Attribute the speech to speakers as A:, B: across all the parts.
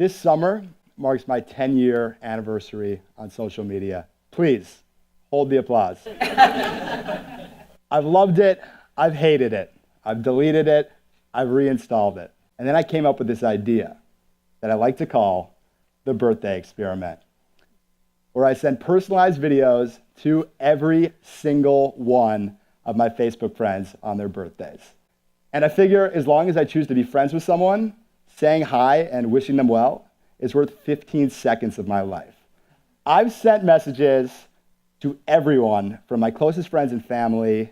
A: This summer marks my 10-year anniversary on social media. Please, hold the applause. I've loved it, I've hated it, I've deleted it, I've reinstalled it. And then I came up with this idea that I like to call the birthday experiment, where I send personalized videos to every single one of my Facebook friends on their birthdays. And I figure as long as I choose to be friends with someone, saying hi and wishing them well is worth 15 seconds of my life. I've sent messages to everyone from my closest friends and family,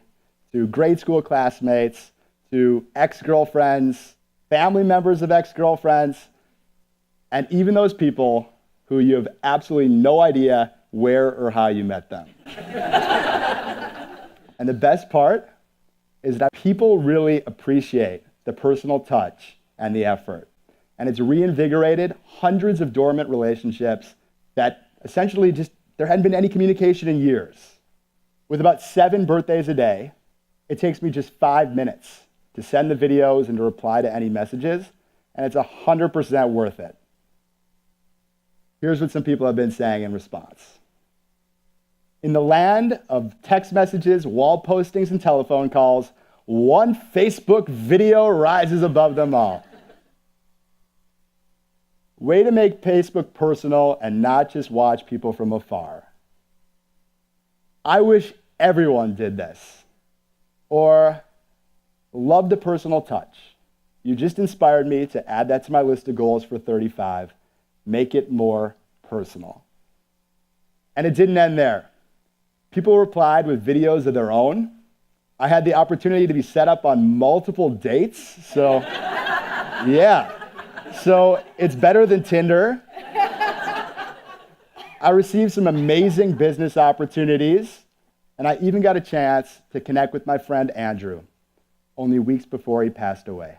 A: to grade school classmates, to ex-girlfriends, family members of ex-girlfriends, and even those people who you have absolutely no idea where or how you met them. And the best part is that people really appreciate the personal touch and the effort. And it's reinvigorated hundreds of dormant relationships that essentially just, there hadn't been any communication in years. With about 7 birthdays a day, it takes me just 5 minutes to send the videos and to reply to any messages, and it's 100% worth it. Here's what some people have been saying in response. In the land of text messages, wall postings, and telephone calls, one Facebook video rises above them all. Way to make Facebook personal and not just watch people from afar. I wish everyone did this. Or, love the personal touch. You just inspired me to add that to my list of goals for 35. Make it more personal. And it didn't end there. People replied with videos of their own. I had the opportunity to be set up on multiple dates, so yeah. So it's better than Tinder. I received some amazing business opportunities, and I even got a chance to connect with my friend Andrew, only weeks before he passed away.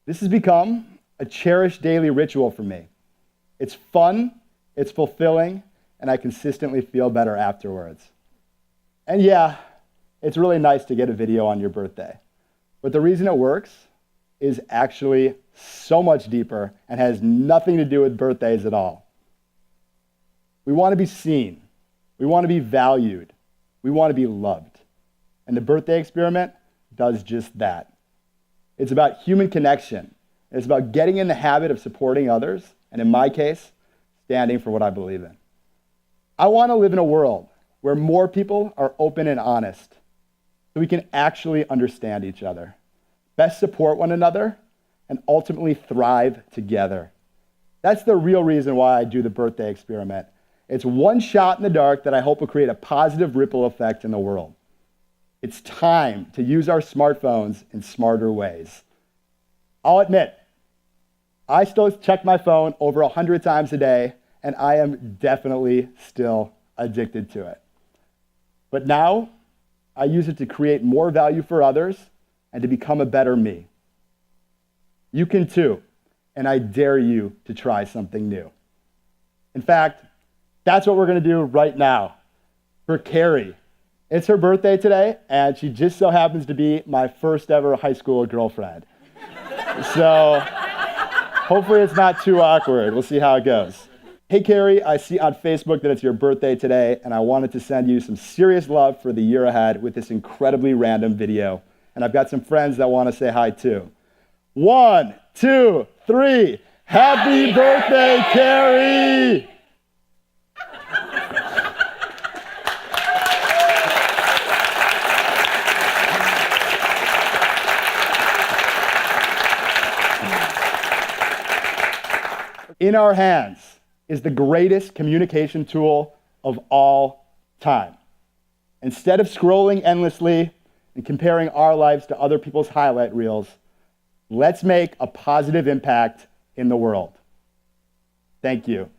A: This has become a cherished daily ritual for me. It's fun, it's fulfilling, and I consistently feel better afterwards. And yeah, it's really nice to get a video on your birthday. But the reason it works is actually so much deeper and has nothing to do with birthdays at all. We want to be seen. We want to be valued. We want to be loved. And the birthday experiment does just that. It's about human connection. It's about getting in the habit of supporting others, and in my case, standing for what I believe in. I want to live in a world where more people are open and honest, so we can actually understand each other, best support one another, and ultimately thrive together. That's the real reason why I do the birthday experiment. It's one shot in the dark that I hope will create a positive ripple effect in the world. It's time to use our smartphones in smarter ways. I'll admit, I still check my phone over 100 times a day, and I am definitely still addicted to it. But now, I use it to create more value for others and to become a better me. You can too, and I dare you to try something new. In fact, that's what we're going to do right now. For Carrie, it's her birthday today, and she just so happens to be my first ever high school girlfriend. So hopefully it's not too awkward. We'll see how it goes. Hey Carrie, I see on Facebook that it's your birthday today, and I wanted to send you some serious love for the year ahead with this incredibly random video. And I've got some friends that want to say hi too. 1, 2, 3. Happy birthday, Carrie! In our hands is the greatest communication tool of all time. Instead of scrolling endlessly and comparing our lives to other people's highlight reels, let's make a positive impact in the world. Thank you.